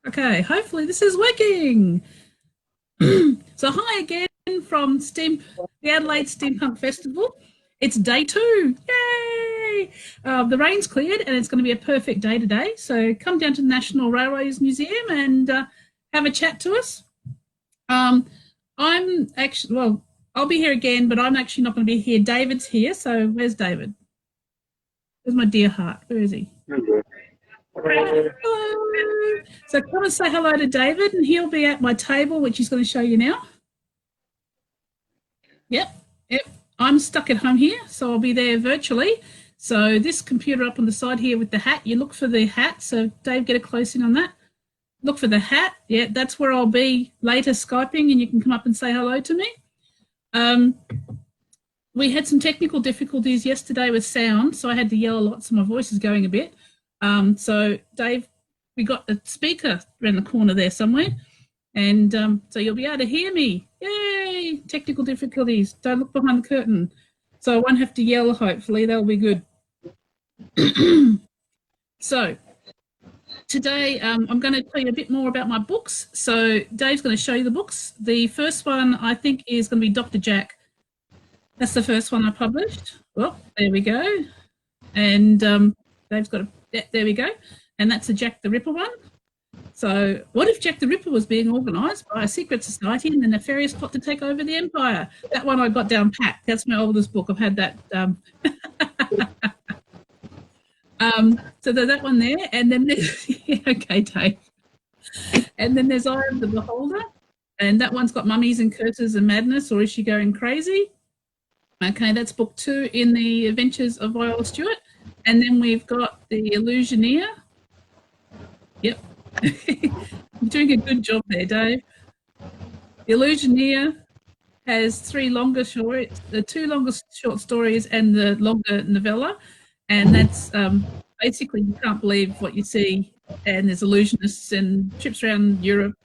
Okay, hopefully this is working. So hi again from the Adelaide Steampunk Festival. It's day 2. Yay! The rain's cleared and it's going to be a perfect day today. So come down to the National Railways Museum and have a chat to us. I'm actually, well, I'll be here again, but I'm actually not going to be here. David's here. So where's David? Where's my dear heart? Where is he? Hello. So come and say hello to David, and he'll be at my table, which he's going to show you now. Yep. I'm stuck at home here, so I'll be there virtually. So this computer up on the side here with the hat, you look for the hat. So Dave, get a close in on that. Look for the hat. Yeah, that's where I'll be later Skyping, and you can come up and say hello to me. We had some technical difficulties yesterday with sound, so I had to yell a lot, so my voice is going a bit. So Dave, we got a speaker around the corner there somewhere, and so you'll be able to hear me. Yay! Technical difficulties. Don't look behind the curtain. So I won't have to yell, hopefully. That'll be good. So today I'm going to tell you a bit more about my books. So Dave's going to show you the books. The first one I think is going to be Dr. Jack. That's the first one I published. Well, there we go. And Dave's got there we go. And that's a Jack the Ripper one. So what if Jack the Ripper was being organised by a secret society and the nefarious plot to take over the empire? That one I got down pat. That's my oldest book. I've had that. So there's that one there. And then there's, okay, Dave. And then there's Eye of the Beholder. And that one's got Mummies and Curses and Madness, or Is She Going Crazy? Okay, that's book 2 in the Adventures of Viola Stewart. And then we've got The Illusioneer. Yep. You're doing a good job there, Dave. The Illusioneer has 3 longer shorts, the 2 longest short stories and the longer novella. And that's basically you can't believe what you see. And there's illusionists and trips around Europe,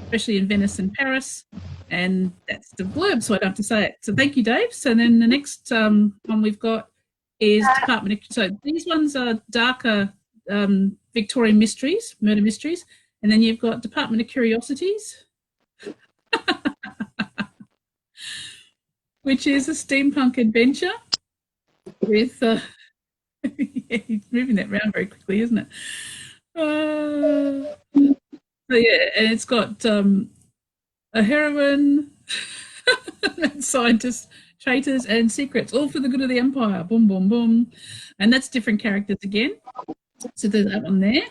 especially in Venice and Paris. And that's the blurb, so I don't have to say it. So thank you, Dave. So then the next one we've got is Department of... So these ones are darker Victorian mysteries, murder mysteries. And then you've got Department of Curiosities, which is a steampunk adventure with... yeah, he's moving that around very quickly, isn't it? So yeah, and it's got a heroine, scientists, traitors, and secrets, all for the good of the empire. Boom, boom, boom. And that's different characters again. So there's that one there.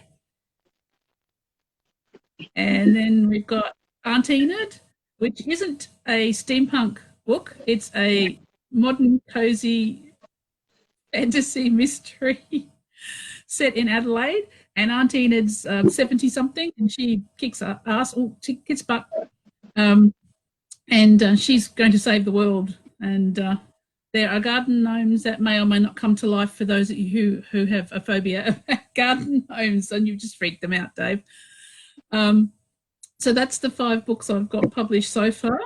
And then we've got Aunt Enid, which isn't a steampunk book. It's a modern, cozy fantasy mystery set in Adelaide. And Aunt Enid's 70-something, and she kicks ass, she kicks butt. And she's going to save the world. And there are garden gnomes that may or may not come to life for those of you who have a phobia of garden gnomes, and you've just freaked them out, Dave. So that's the 5 books I've got published so far.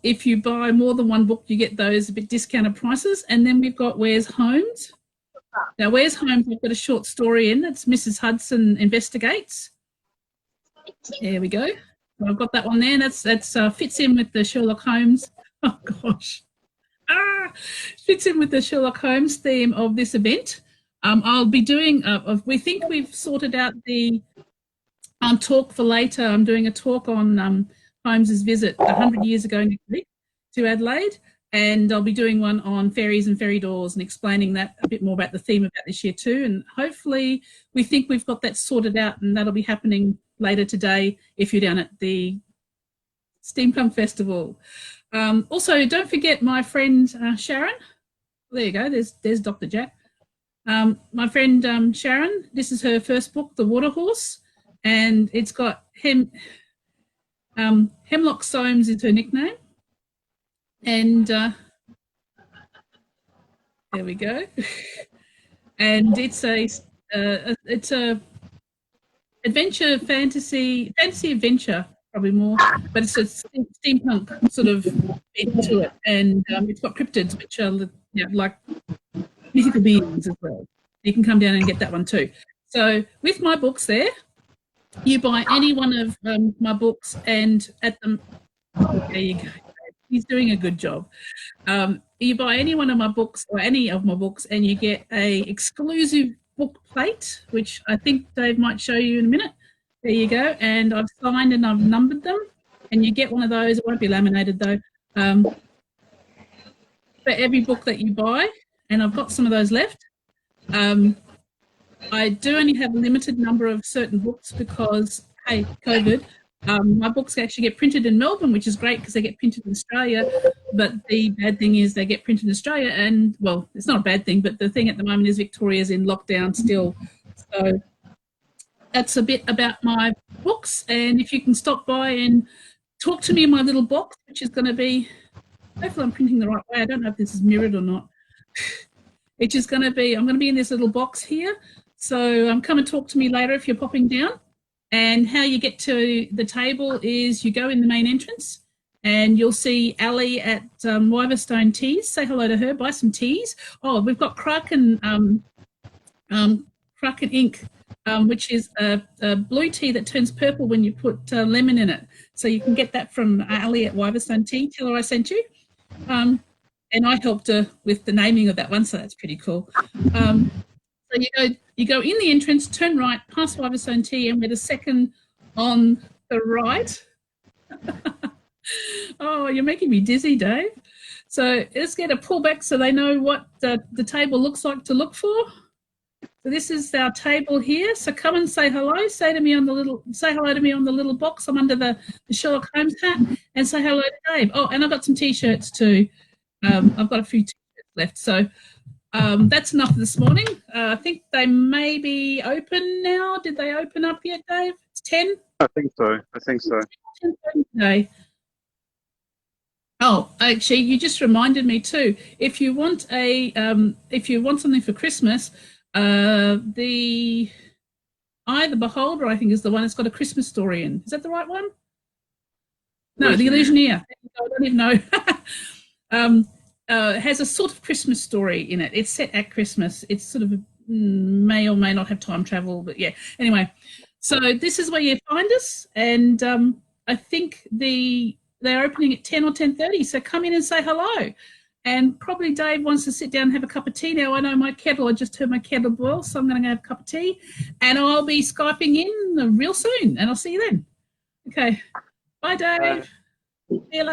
If you buy more than one book, you get those a bit discounted prices. And then we've got Where's Holmes. Now, Where's Holmes, I've got a short story in. It's Mrs. Hudson Investigates. There we go. So I've got that one there. And that's fits in with the Sherlock Holmes. Oh, gosh. Fits in with the Sherlock Holmes theme of this event. I'll be doing, we think we've sorted out the talk for later. I'm doing a talk on Holmes's visit 100 years ago to Adelaide, and I'll be doing one on fairies and fairy doors and explaining that a bit more about the theme of that this year too. And hopefully we think we've got that sorted out, and that'll be happening later today if you're down at the Steampunk Festival. Also, don't forget my friend Sharon. There you go, there's Dr. Jack. My friend Sharon, this is her first book, The Water Horse, and it's got Hemlock Soames is her nickname. And there we go. And it's a adventure fantasy adventure, probably more, but it's a steampunk sort of bit to it, and it's got cryptids, which are like mythical beings as well. You can come down and get that one too. So with my books there, you buy any one of my books, and at the there you go. He's doing a good job. You buy any one of my books or any of my books, and you get a exclusive book plate, which I think Dave might show you in a minute. There you go. And I've signed and I've numbered them, and you get one of those. It won't be laminated though. For every book that you buy, and I've got some of those left. I do only have a limited number of certain books because, hey, COVID. My books actually get printed in Melbourne, which is great because they get printed in Australia. But the bad thing is they get printed in Australia, and well, it's not a bad thing, but the thing at the moment is Victoria's in lockdown still. So that's a bit about my books. And if you can stop by and talk to me in my little box, which is going to be, hopefully I'm printing the right way. I don't know if this is mirrored or not. Which is going to be, I'm going to be in this little box here. So come and talk to me later if you're popping down. And how you get to the table is you go in the main entrance and you'll see Ali at Wyverstone Teas. Say hello to her, buy some teas. Oh, we've got Kraken ink, which is a blue tea that turns purple when you put lemon in it. So you can get that from Ali at Wyverstone Tea. Tell her I sent you. And I helped her with the naming of that one, so that's pretty cool. So you go in the entrance, turn right, past Wyverstone Tea, and we're the second on the right. Oh, you're making me dizzy, Dave. So let's get a pullback so they know what the table looks like to look for. So this is our table here. So come and say hello. Say hello to me on the little box. I'm under the Sherlock Holmes hat, and say hello to Dave. Oh, and I've got some t-shirts too. I've got a few t-shirts left. So that's enough this morning. I think they may be open now. Did they open up yet, Dave? It's 10? I think so. 10:30 today. Oh, actually, you just reminded me too. If you want something for Christmas, the Eye of the Beholder, I think, is the one that's got a Christmas story in. Is that the right one? No, The Illusioneer. I don't even know. It has a sort of Christmas story in it. It's set at Christmas. It's sort of may or may not have time travel, but yeah. Anyway, so this is where you find us, and I think they're opening at 10 or 10:30. So come in and say hello. And probably Dave wants to sit down and have a cup of tea now. I know my kettle. I just heard my kettle boil, so I'm going to go have a cup of tea, and I'll be Skyping in real soon, and I'll see you then. Okay. Bye, Dave. See you later.